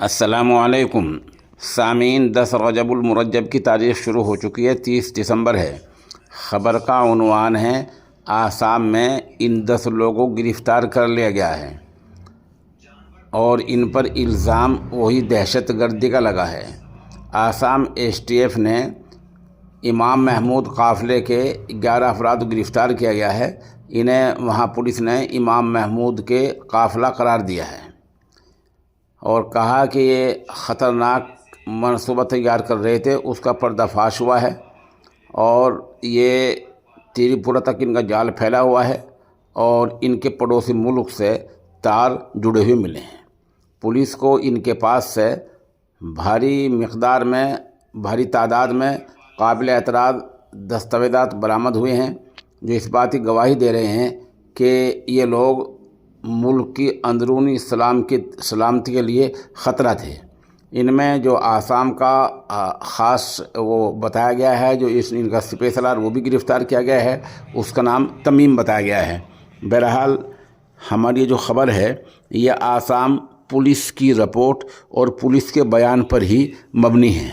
السلام علیکم سامعین، 10 رجب المرجب کی تاریخ شروع ہو چکی ہے، 30 دسمبر ہے۔ خبر کا عنوان ہے آسام میں ان 10 لوگوں کو گرفتار کر لیا گیا ہے اور ان پر الزام وہی دہشت گردی کا لگا ہے۔ آسام ایس ٹی ایف نے امام محمود قافلے کے 11 افراد کو گرفتار کیا گیا ہے۔ انہیں وہاں پولیس نے امام محمود کے قافلہ قرار دیا ہے اور کہا کہ یہ خطرناک منصوبہ تیار کر رہے تھے، اس کا پردہ فاش ہوا ہے اور یہ تریپورہ تک ان کا جال پھیلا ہوا ہے اور ان کے پڑوسی ملک سے تار جڑے ہوئے ملے ہیں۔ پولیس کو ان کے پاس سے بھاری تعداد میں قابل اعتراض دستاویزات برآمد ہوئے ہیں، جو اس بات کی گواہی دے رہے ہیں کہ یہ لوگ ملک کی اندرونی سلامتی کے لیے خطرہ تھے۔ ان میں جو آسام کا خاص وہ بتایا گیا ہے، جو ان کا سپیشلر وہ بھی گرفتار کیا گیا ہے، اس کا نام تمیم بتایا گیا ہے۔ بہرحال ہماری یہ جو خبر ہے یہ آسام پولیس کی رپورٹ اور پولیس کے بیان پر ہی مبنی ہے۔